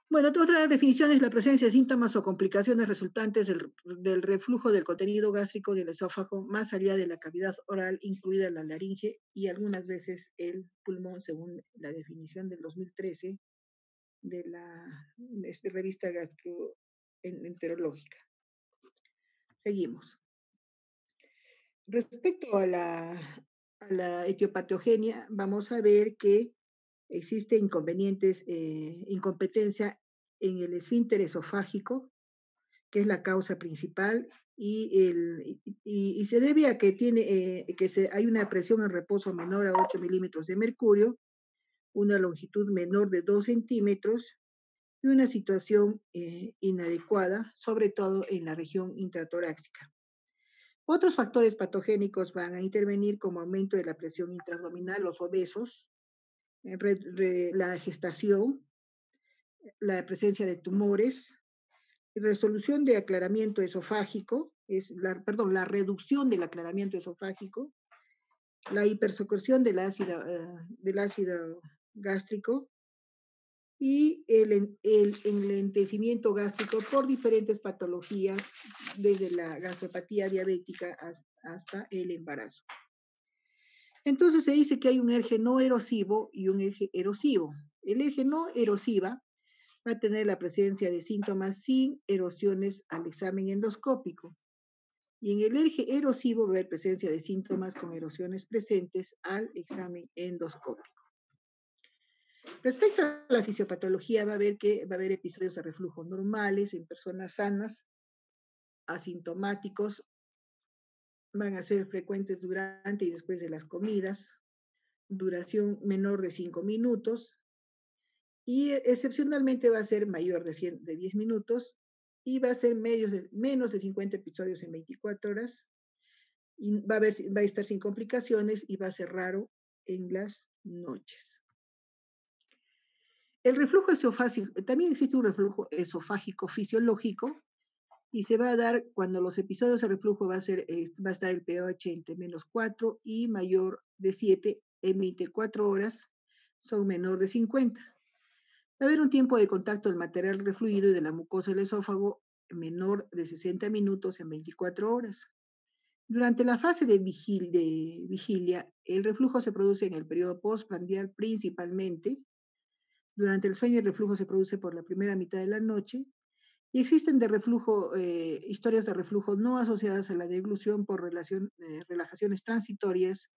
Bueno, otra definición es la presencia de síntomas o complicaciones resultantes del reflujo del contenido gástrico del esófago más allá de la cavidad oral, incluida la laringe y algunas veces el pulmón, según la definición del 2013 de la revista gastroenterológica. Seguimos. Respecto a la etiopatogenia, vamos a ver que existe incompetencia en el esfínter esofágico, que es la causa principal, y se debe a que hay una presión en reposo menor a 8 milímetros de mercurio, una longitud menor de 2 centímetros y una situación inadecuada, sobre todo en la región intratorácica. Otros factores patogénicos van a intervenir como aumento de la presión intraabdominal, los obesos, la gestación, la presencia de tumores, resolución de aclaramiento esofágico, la reducción del aclaramiento esofágico, la hipersecreción del ácido gástrico y el enlentecimiento gástrico por diferentes patologías, desde la gastropatía diabética hasta el embarazo. Entonces se dice que hay un eje no erosivo y un eje erosivo. El eje no erosiva va a tener la presencia de síntomas sin erosiones al examen endoscópico. Y en el eje erosivo va a haber presencia de síntomas con erosiones presentes al examen endoscópico. Respecto a la fisiopatología, va a haber episodios de reflujo normales en personas sanas, asintomáticos, van a ser frecuentes durante y después de las comidas, duración menor de 5 minutos, y excepcionalmente va a ser mayor de 10 minutos, y va a ser menos de 50 episodios en 24 horas, y va a estar sin complicaciones y va a ser raro en las noches. El reflujo esofágico, también existe un reflujo esofágico fisiológico y se va a dar cuando los episodios de reflujo va a estar el pH entre -4 y mayor de 7 en 24 horas, son menor de 50. Va a haber un tiempo de contacto del material refluido y de la mucosa del esófago menor de 60 minutos en 24 horas. Durante la fase de vigilia, el reflujo se produce en el periodo postprandial principalmente. Durante el sueño, el reflujo se produce por la primera mitad de la noche. Y existen historias de reflujo no asociadas a la deglución por relajaciones transitorias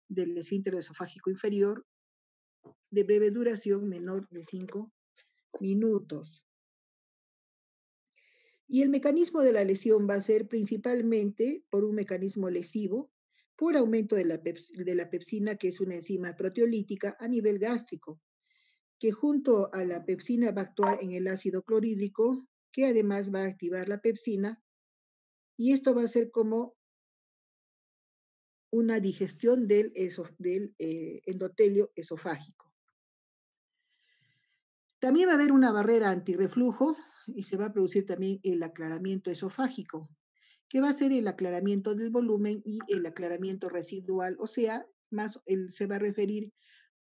del esfínter esofágico inferior de breve duración, menor de 5 minutos. Y el mecanismo de la lesión va a ser principalmente por un mecanismo lesivo, por aumento de la pepsina, que es una enzima proteolítica a nivel gástrico, que junto a la pepsina va a actuar en el ácido clorhídrico, que además va a activar la pepsina, y esto va a ser como una digestión del endotelio esofágico. También va a haber una barrera antirreflujo y se va a producir también el aclaramiento esofágico, que va a ser el aclaramiento del volumen y el aclaramiento residual, o sea, se va a referir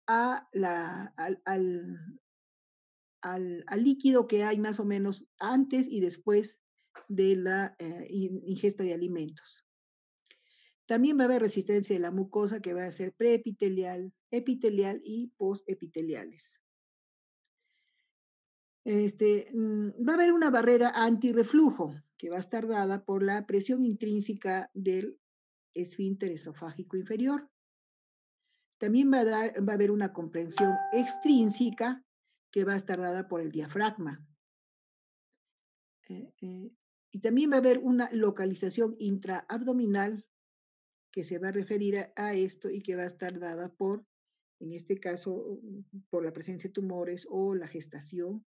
a al líquido que hay más o menos antes y después de la ingesta de alimentos. También va a haber resistencia de la mucosa, que va a ser preepitelial, epitelial y postepiteliales. Va a haber una barrera antirreflujo, que va a estar dada por la presión intrínseca del esfínter esofágico inferior. También va a haber una comprensión extrínseca, que va a estar dada por el diafragma. Y también va a haber una localización intraabdominal, que se va a referir a esto y que va a estar dada por, en este caso, por la presencia de tumores o la gestación,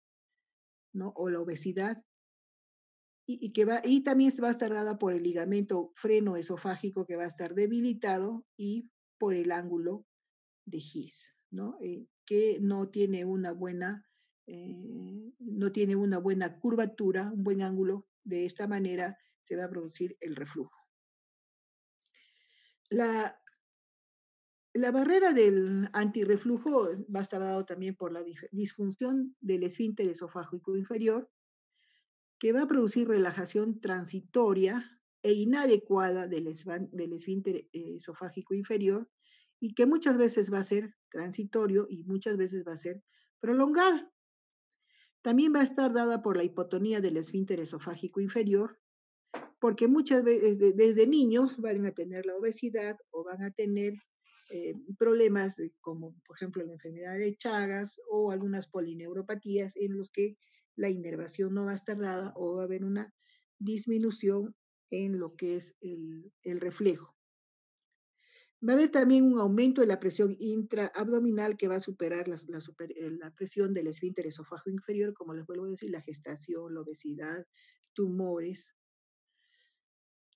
¿no? O la obesidad. Y también va a estar dada por el ligamento freno-esofágico, que va a estar debilitado, y por el ángulo de His, ¿no? Que no tiene una buena curvatura, un buen ángulo. De esta manera se va a producir el reflujo. La barrera del antirreflujo va a estar dado también por la disfunción del esfínter esofágico inferior, que va a producir relajación transitoria e inadecuada del esfínter esofágico inferior y que muchas veces va a ser transitorio y muchas veces va a ser prolongada. También va a estar dada por la hipotonía del esfínter esofágico inferior, porque muchas veces desde niños van a tener la obesidad o van a tener problemas como por ejemplo la enfermedad de Chagas o algunas polineuropatías en los que la inervación no va a estar dada o va a haber una disminución en lo que es el reflejo. Va a haber también un aumento de la presión intraabdominal que va a superar la presión del esfínter esofágico inferior, como les vuelvo a decir, la gestación, la obesidad, tumores,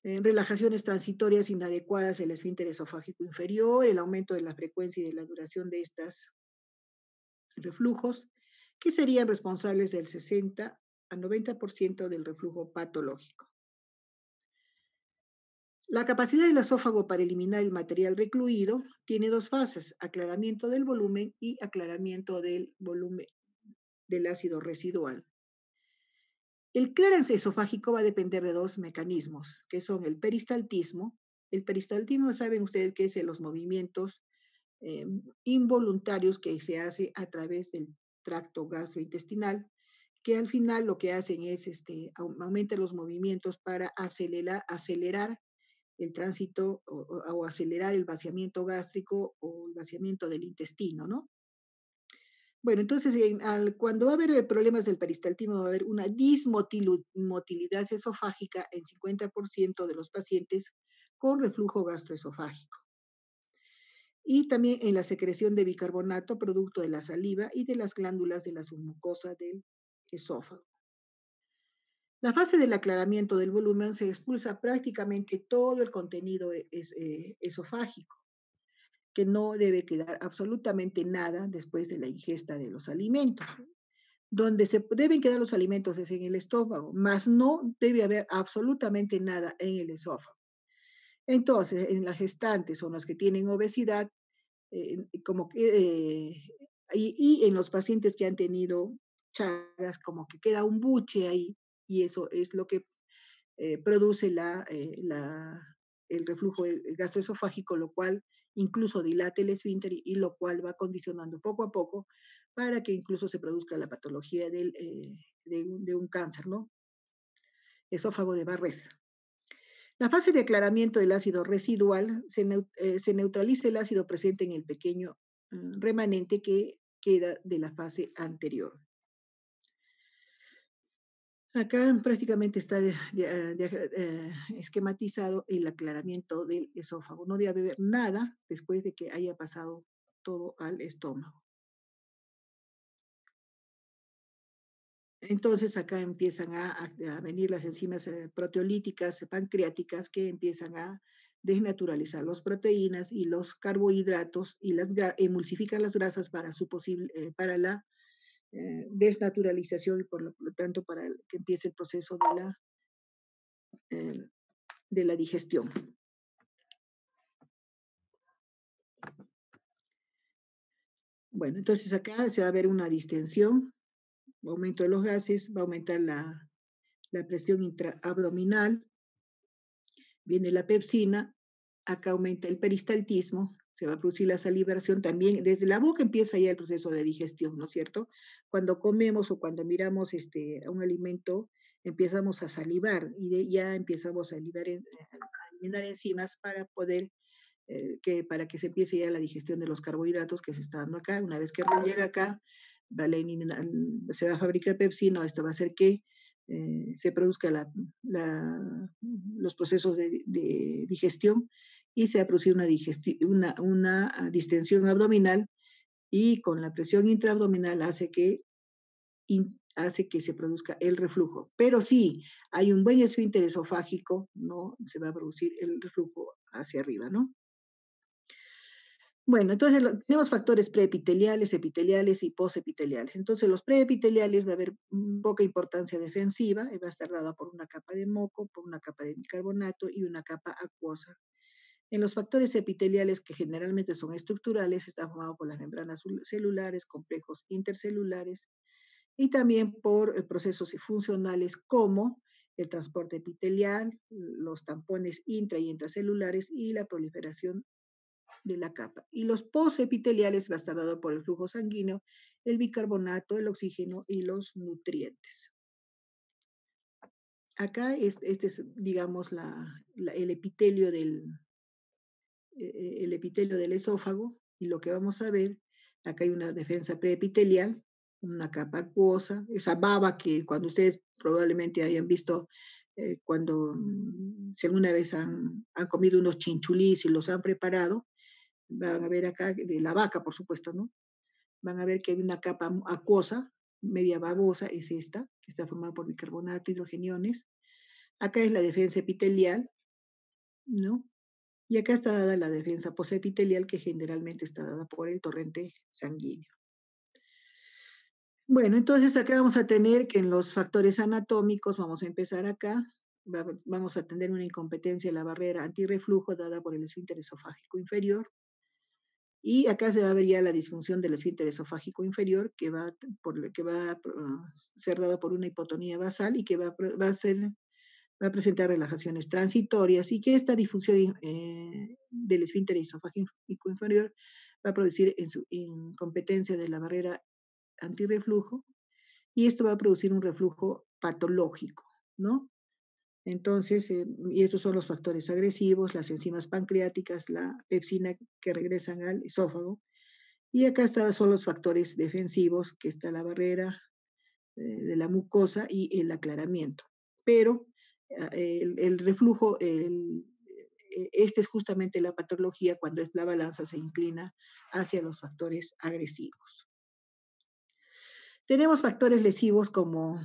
relajaciones transitorias inadecuadas del esfínter esofágico inferior, el aumento de la frecuencia y de la duración de estos reflujos, que serían responsables del 60 a 90% del reflujo patológico. La capacidad del esófago para eliminar el material recluido tiene dos fases, aclaramiento del volumen y aclaramiento del volumen del ácido residual. El clearance esofágico va a depender de dos mecanismos, que son el peristaltismo. El peristaltismo, saben ustedes que es de los movimientos involuntarios que se hace a través del tracto gastrointestinal, que al final lo que hacen es aumenta los movimientos para acelerar el tránsito o acelerar el vaciamiento gástrico o el vaciamiento del intestino, ¿no? Bueno, entonces cuando va a haber problemas del peristaltismo, va a haber una dismotilidad esofágica en 50% de los pacientes con reflujo gastroesofágico. Y también en la secreción de bicarbonato, producto de la saliva y de las glándulas de la submucosa del esófago. La fase del aclaramiento del volumen se expulsa prácticamente todo el contenido esofágico, que no debe quedar absolutamente nada después de la ingesta de los alimentos. Donde se deben quedar los alimentos es en el estómago, mas no debe haber absolutamente nada en el esófago. Entonces, en las gestantes o los que tienen obesidad, como que, y en los pacientes que han tenido chagas, como que queda un buche ahí, y eso es lo que produce el reflujo gastroesofágico, lo cual incluso dilata el esfínter y lo cual va condicionando poco a poco para que incluso se produzca la patología de un cáncer, ¿no? Esófago de Barrett. La fase de aclaramiento del ácido residual se neutraliza el ácido presente en el pequeño remanente que queda de la fase anterior. Acá prácticamente está esquematizado el aclaramiento del esófago. No debe haber nada después de que haya pasado todo al estómago. Entonces acá empiezan a venir las enzimas proteolíticas, pancreáticas, que empiezan a desnaturalizar las proteínas y los carbohidratos y emulsifican las grasas para para la desnaturalización y por lo tanto para que empiece el proceso eh, de la digestión. Bueno, entonces acá se va a ver una distensión, aumento de los gases, va a aumentar la presión intraabdominal, viene la pepsina, acá aumenta el peristaltismo, se va a producir la salivación también, desde la boca empieza ya el proceso de digestión, ¿no es cierto? Cuando comemos o cuando miramos a un alimento, empezamos a salivar y ya empezamos a eliminar enzimas para poder para que se empiece ya la digestión de los carbohidratos que se está dando acá. Una vez que llega acá, se va a fabricar pepsina, esto va a hacer que se produzca los procesos de digestión y se va a producir una distensión abdominal y con la presión intraabdominal hace que se produzca el reflujo. Pero si hay un buen esfínter esofágico, no se va a producir el reflujo hacia arriba, ¿no? Bueno, entonces tenemos factores preepiteliales, epiteliales y posepiteliales. Entonces, los preepiteliales va a haber poca importancia defensiva, y va a estar dada por una capa de moco, por una capa de bicarbonato y una capa acuosa. En los factores epiteliales, que generalmente son estructurales, está formado por las membranas celulares, complejos intercelulares y también por procesos funcionales como el transporte epitelial, los tampones intra y intracelulares y la proliferación de la capa. Y los posepiteliales va a estar dado por el flujo sanguíneo, el bicarbonato, el oxígeno y los nutrientes. Acá este es, digamos, el epitelio el epitelio del esófago, y lo que vamos a ver, acá hay una defensa preepitelial, una capa acuosa, esa baba que cuando ustedes probablemente hayan visto cuando si alguna vez han comido unos chinchulís y los han preparado, van a ver acá, de la vaca por supuesto, ¿no? Van a ver que hay una capa acuosa, media babosa, es esta, que está formada por bicarbonato, hidrogeniones. Acá es la defensa epitelial, ¿no? Y acá está dada la defensa posepitelial, que generalmente está dada por el torrente sanguíneo. Bueno, entonces acá vamos a tener que en los factores anatómicos, vamos a empezar acá, vamos a tener una incompetencia en la barrera antirreflujo dada por el esfínter esofágico inferior, y acá se va a ver ya la disfunción del esfínter esofágico inferior, que va a ser dado por una hipotonía basal y que va a presentar relajaciones transitorias, y que esta difusión del esfínter esofágico inferior va a producir incompetencia de la barrera antirreflujo, y esto va a producir un reflujo patológico, ¿no? Entonces, y estos son los factores agresivos, las enzimas pancreáticas, la pepsina que regresan al esófago, y acá son los factores defensivos, que está la barrera de la mucosa y el aclaramiento. Pero el reflujo, este es justamente la patología cuando la balanza se inclina hacia los factores agresivos. Tenemos factores lesivos como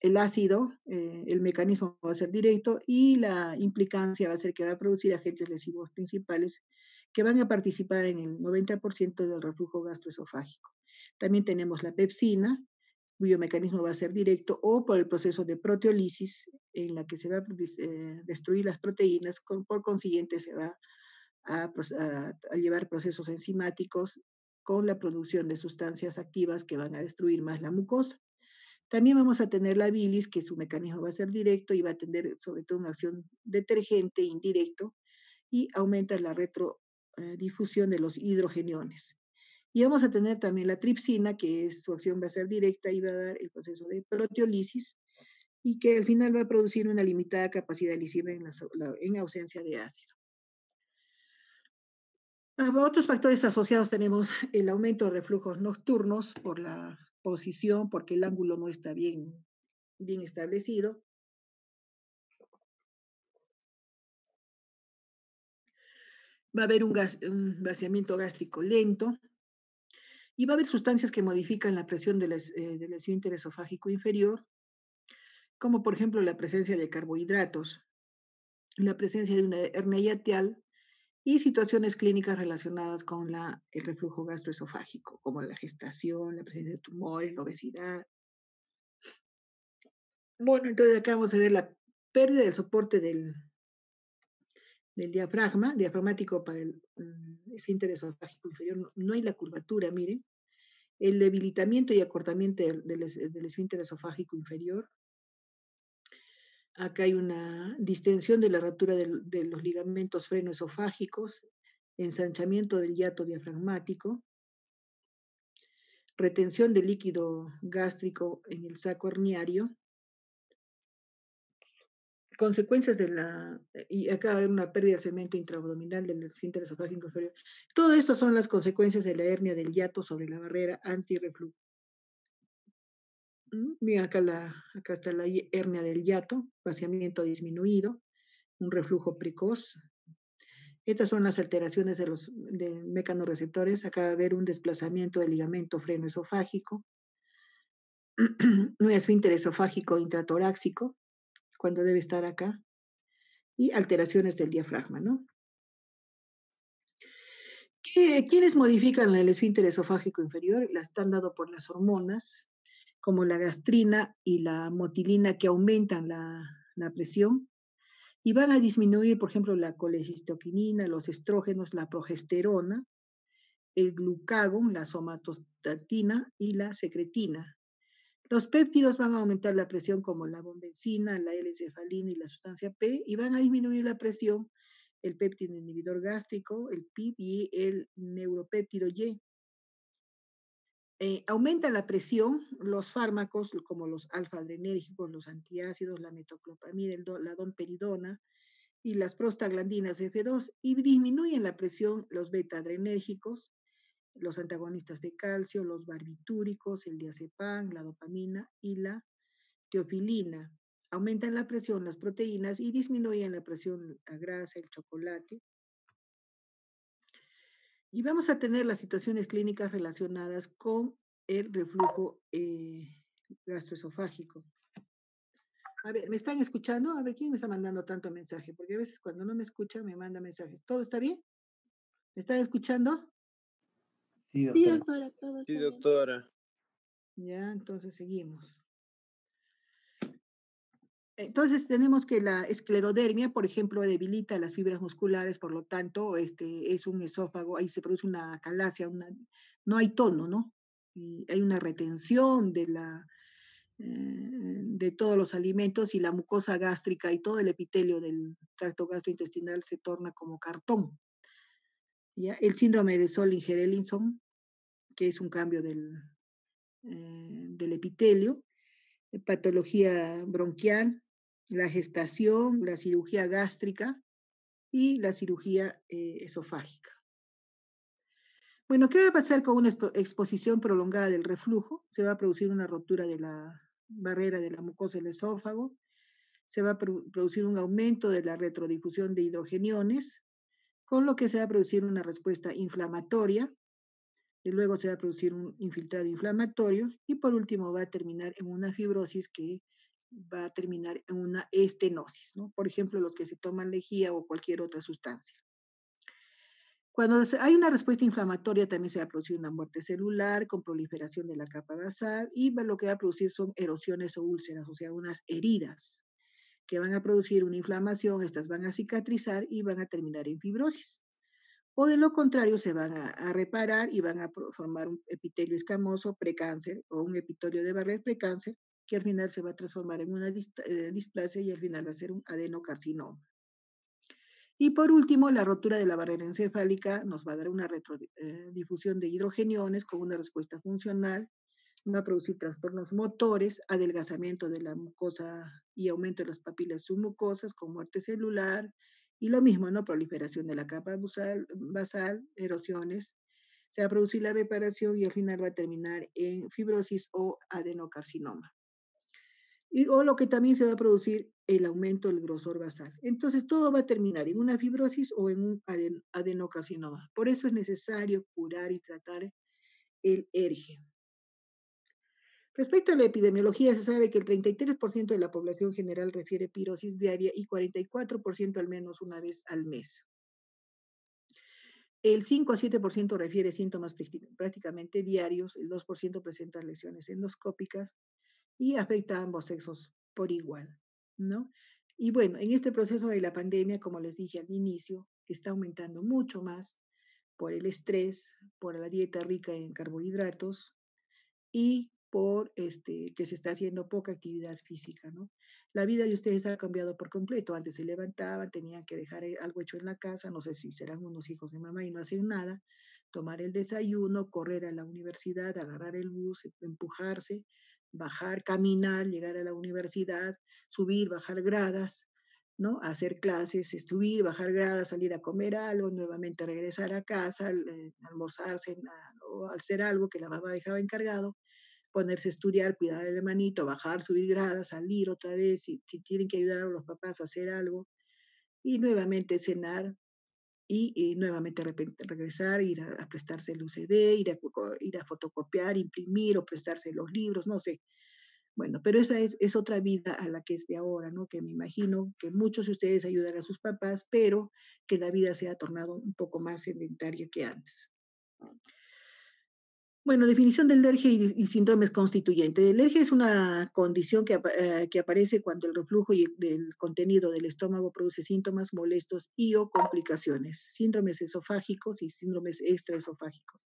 el ácido, el mecanismo va a ser directo y la implicancia va a ser que va a producir agentes lesivos principales que van a participar en el 90% del reflujo gastroesofágico. También tenemos la pepsina, cuyo mecanismo va a ser directo, o por el proceso de proteólisis, en la que se va a destruir las proteínas, por consiguiente se va a llevar procesos enzimáticos con la producción de sustancias activas que van a destruir más la mucosa. También vamos a tener la bilis, que su mecanismo va a ser directo y va a tener sobre todo una acción detergente indirecto, y aumenta la retrodifusión de los hidrogeniones. Y vamos a tener también la tripsina, que su acción va a ser directa y va a dar el proceso de proteólisis, y que al final va a producir una limitada capacidad lisiva en ausencia de ácido. Otros factores asociados tenemos el aumento de reflujos nocturnos por la posición, porque el ángulo no está bien establecido. Va a haber un vaciamiento gástrico lento, y va a haber sustancias que modifican la presión del esfínter esofágico inferior, como por ejemplo la presencia de carbohidratos, la presencia de una hernia hiatal y situaciones clínicas relacionadas con el reflujo gastroesofágico, como la gestación, la presencia de tumores, la obesidad. Bueno, entonces acá vamos a ver la pérdida del soporte del diafragma, diafragmático para el esfínter esofágico inferior. No hay la curvatura, miren. El debilitamiento y acortamiento del esfínter esofágico inferior. Acá hay una distensión de la rotura de los ligamentos frenoesofágicos, ensanchamiento del hiato diafragmático, retención de líquido gástrico en el saco herniario, consecuencias y acá hay una pérdida del segmento intraabdominal del esfínter esofágico inferior. Todo esto son las consecuencias de la hernia del hiato sobre la barrera antirreflujo. Mira, acá está la hernia del hiato, vaciamiento disminuido, un reflujo precoz. Estas son las alteraciones de mecanorreceptores. Acá va a haber un desplazamiento del ligamento frenoesofágico, un esfínter esofágico intratorácico, cuando debe estar acá, y alteraciones del diafragma, ¿no? ¿Quiénes modifican el esfínter esofágico inferior? La están dado por las hormonas, como la gastrina y la motilina, que aumentan la presión, y van a disminuir, por ejemplo, la colecistoquinina, los estrógenos, la progesterona, el glucagón, la somatostatina y la secretina. Los péptidos van a aumentar la presión como la bombensina, la L-encefalina y la sustancia P, y van a disminuir la presión el péptido inhibidor gástrico, el PIP y el neuropéptido Y. Aumenta la presión los fármacos como los alfa-adrenérgicos, los antiácidos, la metoclopramida, la domperidona y las prostaglandinas F2 y disminuyen la presión los beta-adrenérgicos, los antagonistas de calcio, los barbitúricos, el diazepam, la dopamina y la teofilina. Aumentan la presión las proteínas y disminuyen la presión la grasa, el chocolate. Y vamos a tener las situaciones clínicas relacionadas con el reflujo gastroesofágico. A ver, ¿me están escuchando? A ver, ¿quién me está mandando tanto mensaje? Porque a veces cuando no me escuchan me manda mensajes. ¿Todo está bien? ¿Me están escuchando? Sí, Sí, doctora. doctora, todo está Sí, bien. doctora. Ya, entonces seguimos. Entonces tenemos que la esclerodermia, por ejemplo, debilita las fibras musculares, por lo tanto, es un esófago, ahí se produce una calasia, no hay tono, ¿no? Y hay una retención de todos los alimentos y la mucosa gástrica y todo el epitelio del tracto gastrointestinal se torna como cartón. ¿Ya? El síndrome de Solling-Gerelison, que es un cambio del epitelio, patología bronquial, la gestación, la cirugía gástrica y la cirugía esofágica. Bueno, ¿qué va a pasar con una exposición prolongada del reflujo? Se va a producir una ruptura de la barrera de la mucosa del esófago, se va a producir un aumento de la retrodifusión de hidrogeniones, con lo que se va a producir una respuesta inflamatoria, y luego se va a producir un infiltrado inflamatorio, y por último va a terminar en una fibrosis que va a terminar en una estenosis, ¿no? Por ejemplo, los que se toman lejía o cualquier otra sustancia. Cuando hay una respuesta inflamatoria también se va a producir una muerte celular con proliferación de la capa basal y lo que va a producir son erosiones o úlceras, o sea, unas heridas que van a producir una inflamación, estas van a cicatrizar y van a terminar en fibrosis. O de lo contrario, se van a reparar y van a formar un epitelio escamoso precáncer o un epitelio de barrera precáncer que al final se va a transformar en una displasia y al final va a ser un adenocarcinoma. Y por último, la rotura de la barrera encefálica nos va a dar una retrodifusión de hidrogeniones con una respuesta funcional, va a producir trastornos motores, adelgazamiento de la mucosa y aumento de las papilas submucosas con muerte celular, y lo mismo, ¿no? Proliferación de la capa basal, erosiones, se va a producir la reparación y al final va a terminar en fibrosis o adenocarcinoma. O lo que también se va a producir el aumento del grosor basal. Entonces todo va a terminar en una fibrosis o en un adenocarcinoma. Por eso es necesario curar y tratar el ERGE. Respecto a la epidemiología, se sabe que el 33% de la población general refiere pirosis diaria y 44% al menos una vez al mes. El 5 a 7% refiere síntomas prácticamente diarios, el 2% presenta lesiones endoscópicas y afecta a ambos sexos por igual, ¿no? Y bueno, en este proceso de la pandemia, como les dije al inicio, está aumentando mucho más por el estrés, por la dieta rica en carbohidratos y por que se está haciendo poca actividad física, ¿no? La vida de ustedes ha cambiado por completo. Antes se levantaban, tenían que dejar algo hecho en la casa, no sé si serán unos hijos de mamá y no hacen nada, tomar el desayuno, correr a la universidad, agarrar el bus, empujarse, bajar, caminar, llegar a la universidad, subir, bajar gradas, ¿no? Hacer clases, subir, bajar gradas, salir a comer algo, nuevamente regresar a casa, almorzarse o hacer algo que la mamá dejaba encargado, ponerse a estudiar, cuidar al hermanito, bajar, subir gradas, salir otra vez, si tienen que ayudar a los papás a hacer algo, y nuevamente cenar, y nuevamente regresar, ir a prestarse el UCD, ir a fotocopiar, imprimir o prestarse los libros, no sé. Bueno, pero esa es otra vida a la que es de ahora, ¿no? Que me imagino que muchos de ustedes ayudan a sus papás, pero que la vida se ha tornado un poco más sedentaria que antes. Bueno, definición de alergia y síndromes constituyentes. La alergia es una condición que aparece cuando el reflujo del contenido del estómago produce síntomas molestos y o complicaciones, síndromes esofágicos y síndromes extraesofágicos.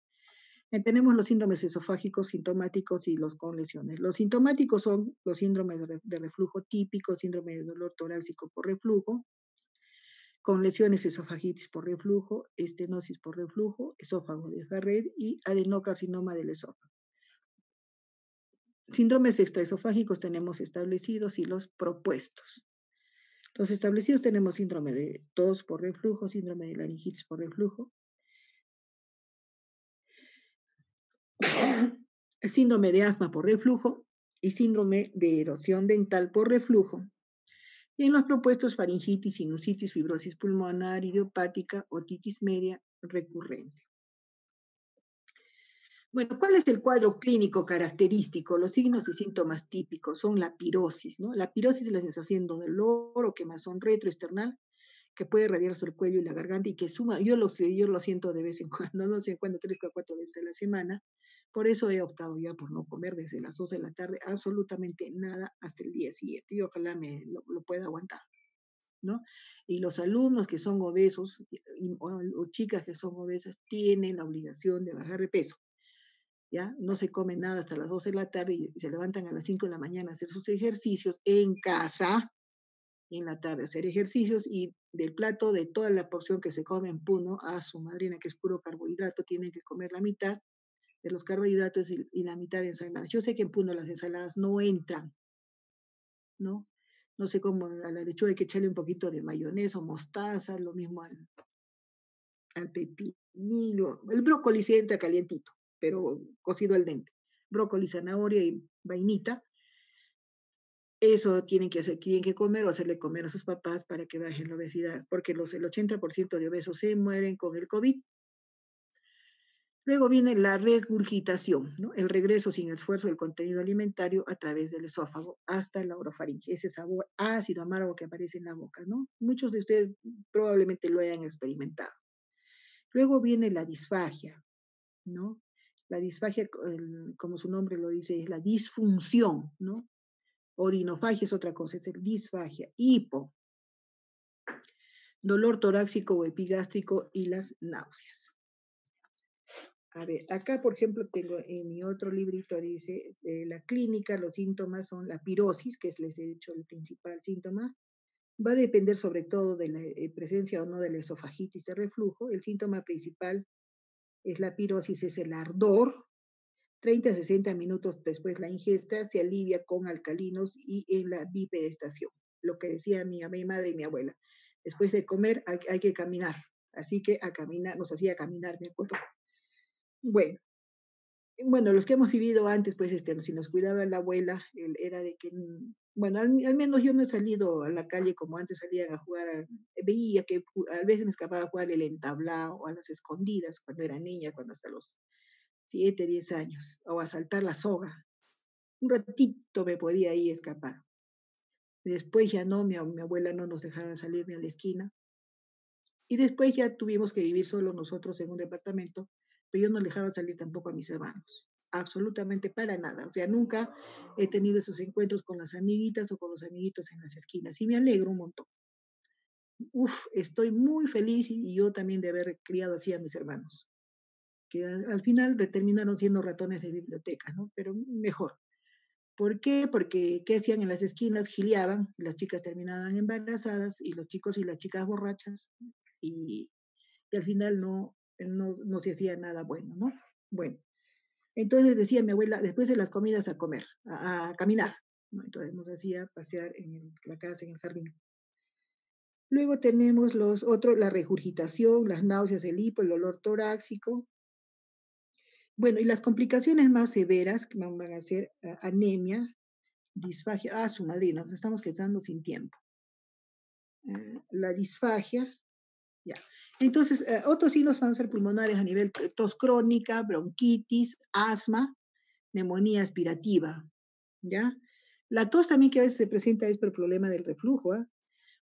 Tenemos los síndromes esofágicos sintomáticos y los con lesiones. Los sintomáticos son los síndromes de reflujo típico, síndrome de dolor torácico por reflujo, con lesiones esofagitis por reflujo, estenosis por reflujo, esófago de Barrett y adenocarcinoma del esófago. Síndromes extraesofágicos tenemos establecidos y los propuestos. Los establecidos tenemos síndrome de tos por reflujo, síndrome de laringitis por reflujo, síndrome de asma por reflujo y síndrome de erosión dental por reflujo. Y en los propuestos faringitis, sinusitis, fibrosis pulmonar, idiopática, otitis media recurrente. Bueno, ¿cuál es el cuadro clínico característico? Los signos y síntomas típicos son la pirosis, ¿no? La pirosis es la sensación de dolor o quemazón retroesternal que puede radiar sobre el cuello y la garganta y que suma, yo lo siento de vez en cuando, no sé cuándo, 3 o 4 veces a la semana. Por eso he optado ya por no comer desde las 12 de la tarde absolutamente nada hasta el día siguiente y ojalá lo pueda aguantar, ¿no? Y los alumnos que son obesos o chicas que son obesas tienen la obligación de bajar de peso. ¿Ya? No se come nada hasta las 12 de la tarde y se levantan a las 5 de la mañana a hacer sus ejercicios en casa, y en la tarde hacer ejercicios y del plato de toda la porción que se come en Puno a su madrina, que es puro carbohidrato, tienen que comer la mitad de los carbohidratos y la mitad de ensaladas. Yo sé que en Puno las ensaladas no entran, ¿no? No sé cómo a la lechuga hay que echarle un poquito de mayonesa o mostaza, lo mismo al pepinillo. El brócoli sí entra calientito, pero cocido al dente. Brócoli, zanahoria y vainita. Eso tienen que comer o hacerle comer a sus papás para que bajen la obesidad, porque el 80% de obesos se mueren con el COVID. Luego viene la regurgitación, ¿no? El regreso sin esfuerzo del contenido alimentario a través del esófago hasta la orofaringe, ese sabor ácido, amargo que aparece en la boca, ¿no? Muchos de ustedes probablemente lo hayan experimentado. Luego viene la disfagia, ¿no? La disfagia, como su nombre lo dice, es la disfunción, ¿no? Odinofagia es otra cosa, es el disfagia. Hipo, dolor torácico o epigástrico y las náuseas. A ver, acá por ejemplo tengo en mi otro librito, dice, la clínica, los síntomas son la pirosis, que les he dicho el principal síntoma. Va a depender sobre todo de la presencia o no de la esofagitis de reflujo. El síntoma principal es la pirosis, es el ardor. 30 a 60 minutos después la ingesta se alivia con alcalinos y en la bipedestación. Lo que decía mi madre y mi abuela. Después de comer hay que caminar. Así que a caminar, nos hacía caminar, me acuerdo. Bueno, los que hemos vivido antes, pues, si nos cuidaba la abuela, era de que, bueno, al menos yo no he salido a la calle como antes salían a jugar, veía que a veces me escapaba a jugar el entablado o a las escondidas cuando era niña, cuando hasta los 7, 10 años, o a saltar la soga. Un ratito me podía ahí escapar. Después ya no, mi abuela no nos dejaba salir ni a la esquina. Y después ya tuvimos que vivir solo nosotros en un departamento, pero yo no dejaba salir tampoco a mis hermanos, absolutamente para nada. O sea, nunca he tenido esos encuentros con las amiguitas o con los amiguitos en las esquinas y me alegro un montón. Uf, estoy muy feliz y yo también de haber criado así a mis hermanos, que al final terminaron siendo ratones de biblioteca, ¿no? Pero mejor. ¿Por qué? Porque ¿qué hacían en las esquinas? Gileaban, las chicas terminaban embarazadas y los chicos y las chicas borrachas y al final no se hacía nada bueno, ¿no? Bueno, entonces decía mi abuela, después de las comidas a comer, a caminar, ¿no? Entonces nos hacía pasear en la casa, en el jardín. Luego tenemos la regurgitación, las náuseas, el hipo, el dolor torácico. Bueno, y las complicaciones más severas que van a ser anemia, disfagia, su madre, nos estamos quedando sin tiempo. La disfagia, ya. Entonces, otros signos van a ser pulmonares a nivel tos crónica, bronquitis, asma, neumonía aspirativa, ¿ya? La tos también que a veces se presenta es por el problema del reflujo, ¿eh?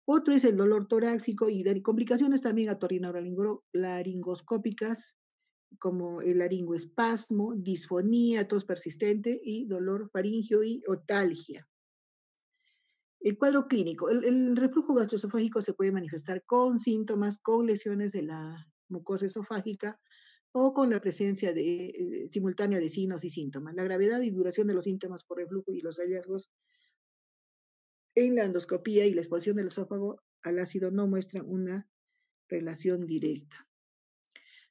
Otro es el dolor torácico y de complicaciones también otorrinolaringoscópicas, como el laringoespasmo, disfonía, tos persistente y dolor faríngeo y otalgia. El cuadro clínico. El reflujo gastroesofágico se puede manifestar con síntomas, con lesiones de la mucosa esofágica o con la presencia simultánea de signos y síntomas. La gravedad y duración de los síntomas por reflujo y los hallazgos en la endoscopía y la exposición del esófago al ácido no muestran una relación directa.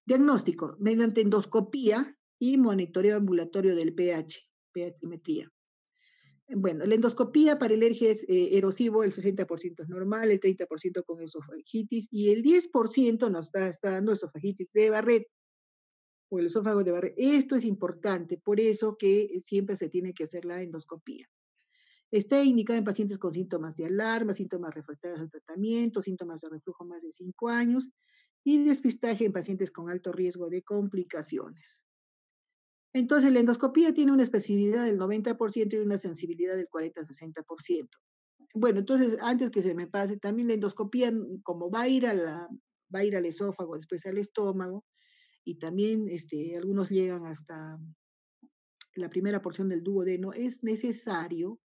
Diagnóstico, mediante endoscopía y monitoreo ambulatorio del pH, pHmetría. Bueno, la endoscopía para el ERGE es erosivo, el 60% es normal, el 30% con esofagitis y el 10% nos está dando esofagitis de Barrett o el esófago de Barrett. Esto es importante, por eso que siempre se tiene que hacer la endoscopía. Está indicada en pacientes con síntomas de alarma, síntomas refractarios al tratamiento, síntomas de reflujo más de 5 años y despistaje en pacientes con alto riesgo de complicaciones. Entonces, la endoscopía tiene una especificidad del 90% y una sensibilidad del 40-60%. Bueno, entonces, antes que se me pase, también la endoscopía, como va a ir al esófago, después al estómago, y también algunos llegan hasta la primera porción del duodeno, es necesario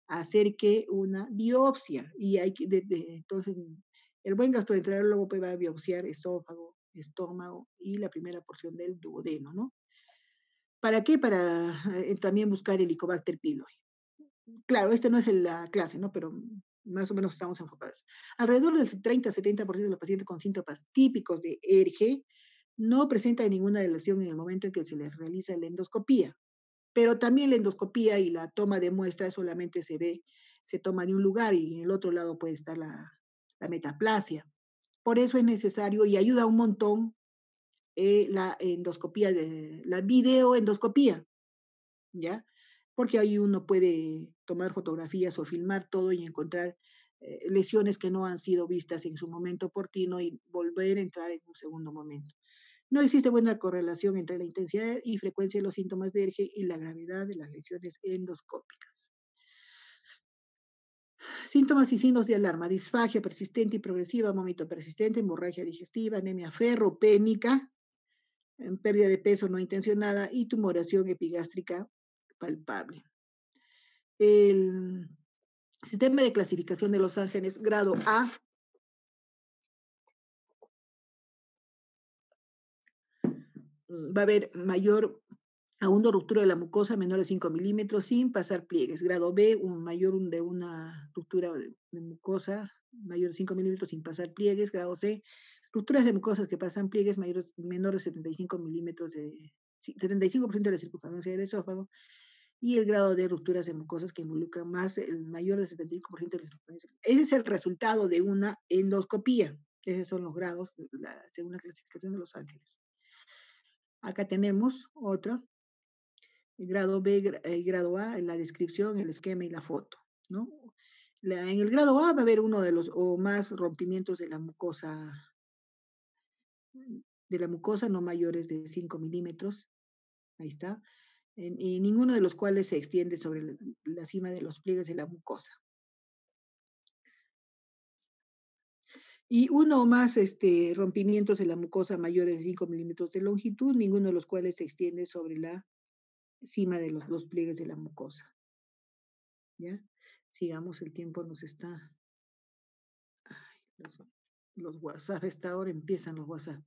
hacer que una biopsia, y hay que, entonces, el buen gastroenterólogo va a biopsiar esófago, estómago y la primera porción del duodeno, ¿no? ¿Para qué? Para también buscar el Helicobacter pylori. Claro, esta no es la clase, ¿no? Pero más o menos estamos enfocados. Alrededor del 30-70% de los pacientes con síntomas típicos de ERGE no presenta ninguna lesión en el momento en que se les realiza la endoscopía. Pero también la endoscopía y la toma de muestras solamente se toma de un lugar y en el otro lado puede estar la metaplasia. Por eso es necesario y ayuda un montón la endoscopía, la videoendoscopía, ¿ya? Porque ahí uno puede tomar fotografías o filmar todo y encontrar lesiones que no han sido vistas en su momento oportuno y volver a entrar en un segundo momento. No existe buena correlación entre la intensidad y frecuencia de los síntomas de ERGE y la gravedad de las lesiones endoscópicas. Síntomas y signos de alarma: disfagia persistente y progresiva, vómito persistente, hemorragia digestiva, anemia ferropénica, pérdida de peso no intencionada y tumoración epigástrica palpable. El sistema de clasificación de Los Ángeles, grado A, va a haber mayor agudo ruptura de la mucosa menor de 5 milímetros sin pasar pliegues. Grado B, de una ruptura de mucosa mayor de 5 milímetros sin pasar pliegues. Grado C, rupturas de mucosas que pasan pliegues menor de 75 milímetros 75% de la circunferencia del esófago. Y el grado de rupturas de mucosas que involucran el mayor de 75% de la circunferencia. Ese es el resultado de una endoscopía. Esos son los grados según la clasificación de Los Ángeles. Acá tenemos otra. El grado B y grado A, en la descripción, el esquema y la foto, ¿no? En el grado A va a haber uno de los o más rompimientos de la mucosa no mayores de 5 milímetros, ahí está, y ninguno de los cuales se extiende sobre la cima de los pliegues de la mucosa. Y uno o más rompimientos de la mucosa mayores de 5 milímetros de longitud, ninguno de los cuales se extiende sobre la cima de los pliegues de la mucosa. ¿Ya? Sigamos, el tiempo nos está... Ay, los WhatsApp, a esta hora empiezan los WhatsApp.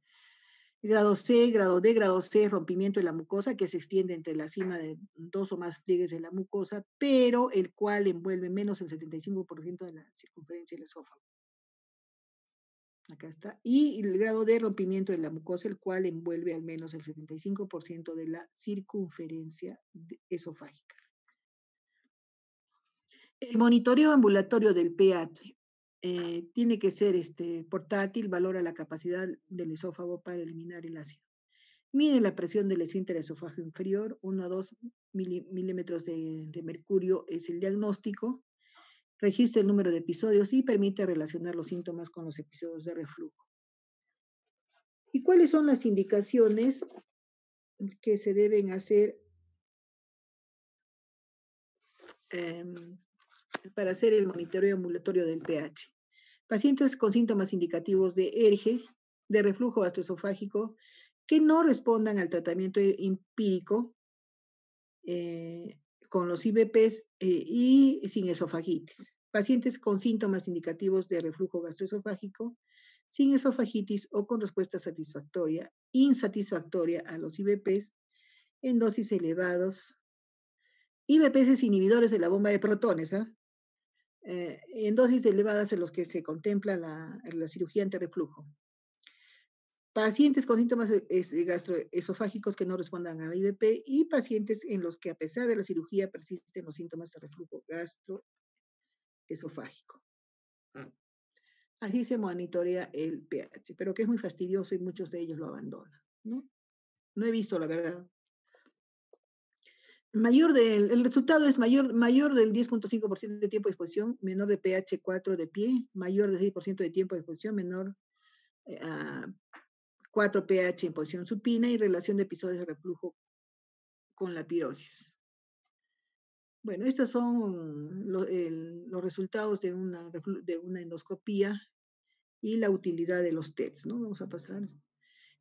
Grado C, grado D, grado C, rompimiento de la mucosa que se extiende entre la cima de 2 o más pliegues de la mucosa, pero el cual envuelve menos del 75% de la circunferencia del esófago. Acá está. Y el grado de rompimiento de la mucosa, el cual envuelve al menos el 75% de la circunferencia esofágica. El monitoreo ambulatorio del pH tiene que ser portátil, valora la capacidad del esófago para eliminar el ácido. Mide la presión del esfínter esofágico inferior, 1 a 2 milímetros de mercurio es el diagnóstico. Registra el número de episodios y permite relacionar los síntomas con los episodios de reflujo. ¿Y cuáles son las indicaciones que se deben hacer para hacer el monitoreo ambulatorio del pH? Pacientes con síntomas indicativos de ERGE, de reflujo gastroesofágico, que no respondan al tratamiento empírico con los IBPs y sin esofagitis. Pacientes con síntomas indicativos de reflujo gastroesofágico, sin esofagitis o con respuesta satisfactoria, insatisfactoria a los IBPs en dosis elevados. IBPs es inhibidores de la bomba de protones, ¿eh? En dosis elevadas en los que se contempla la cirugía antirreflujo. Pacientes con síntomas gastroesofágicos que no respondan al IBP y pacientes en los que a pesar de la cirugía persisten los síntomas de reflujo gastroesofágico. Así se monitorea el pH, pero que es muy fastidioso y muchos de ellos lo abandonan, ¿no? No he visto, la verdad. El resultado es mayor del 10.5% de tiempo de exposición, menor de pH 4 de pie, mayor del 6% de tiempo de exposición, menor a 4 pH en posición supina y relación de episodios de reflujo con la pirosis. Bueno, estos son los resultados de una endoscopía y la utilidad de los TETs, ¿no? Vamos a pasar.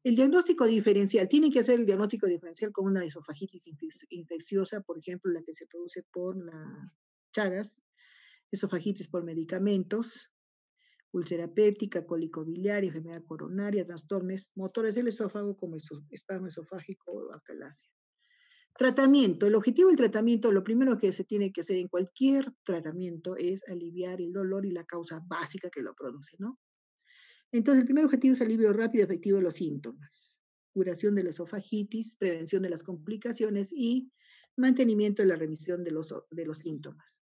El diagnóstico diferencial, tienen que hacer el diagnóstico diferencial con una esofagitis infecciosa, por ejemplo, la que se produce por la Chagas, esofagitis por medicamentos, úlcera péptica, cólico biliar, enfermedad coronaria, trastornos motores del esófago como espasmo esofágico o acalasia. Tratamiento. El objetivo del tratamiento, lo primero que se tiene que hacer en cualquier tratamiento es aliviar el dolor y la causa básica que lo produce, ¿no? Entonces, el primer objetivo es alivio rápido y efectivo de los síntomas, curación de la esofagitis, prevención de las complicaciones y mantenimiento de la remisión de los síntomas.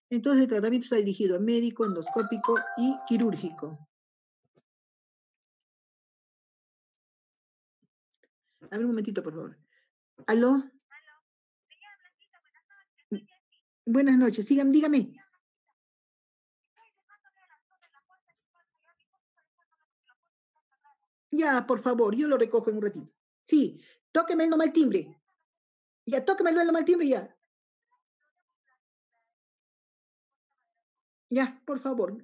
Entonces, el tratamiento está dirigido a médico, endoscópico y quirúrgico. A ver un momentito, por favor. ¿Aló? Buenas noches, sigan, dígame. Ya, por favor, yo lo recojo en un ratito. Sí, tóqueme nomás el timbre. Ya, tóqueme nomás el timbre ya. Ya, por favor.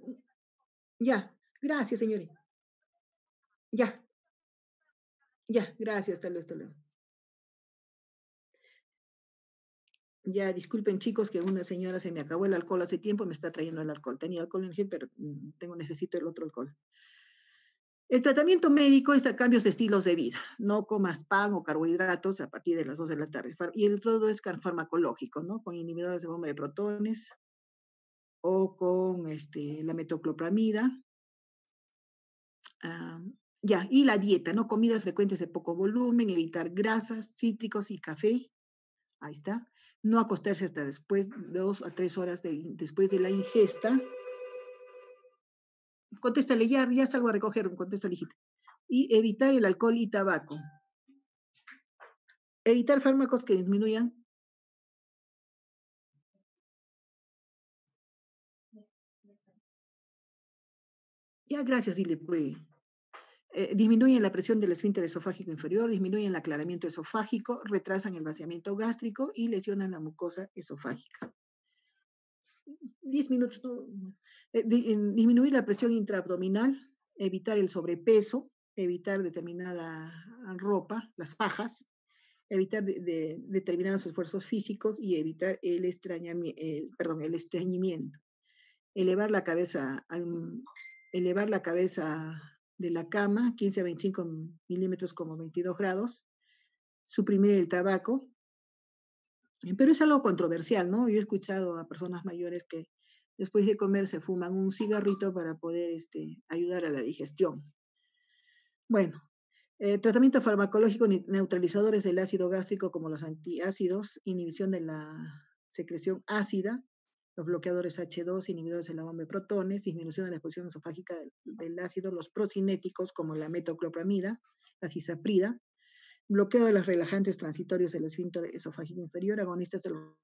Ya, gracias, señores. Ya, ya, gracias, hasta luego, hasta luego. Ya, disculpen chicos que una señora se me acabó el alcohol hace tiempo y me está trayendo el alcohol. Tenía alcohol en gel, pero necesito el otro alcohol. El tratamiento médico es a cambios de estilos de vida. No comas pan o carbohidratos a partir de las 2 de la tarde. Y el todo es farmacológico, ¿no? Con inhibidores de bomba de protones o con la metoclopramida. Ya, y la dieta, ¿no? Comidas frecuentes de poco volumen, evitar grasas, cítricos y café. Ahí está. No acostarse hasta después, 2 a 3 horas después de la ingesta. Contéstale, ya salgo a recoger, contéstale, hijita. Y evitar el alcohol y tabaco. Evitar fármacos que disminuyan. Ya, gracias, dile, pues. Disminuyen la presión del esfínter esofágico inferior, disminuyen el aclaramiento esofágico, retrasan el vaciamiento gástrico y lesionan la mucosa esofágica. 10 minutos, ¿no? Disminuir la presión intraabdominal, evitar el sobrepeso, evitar determinada ropa, las fajas, evitar determinados esfuerzos físicos y evitar el estreñimiento. Elevar la cabeza de la cama, 15 a 25 milímetros como 22 grados, suprimir el tabaco, pero es algo controversial, ¿no? Yo he escuchado a personas mayores que después de comer se fuman un cigarrito para poder ayudar a la digestión. Bueno, tratamiento farmacológico, neutralizadores del ácido gástrico como los antiácidos, inhibición de la secreción ácida, los bloqueadores H2, inhibidores de la bomba de protones, disminución de la exposición esofágica del ácido, los procinéticos como la metoclopramida, la cisaprida, bloqueo de los relajantes transitorios del esfínter esofágico inferior, agonistas de los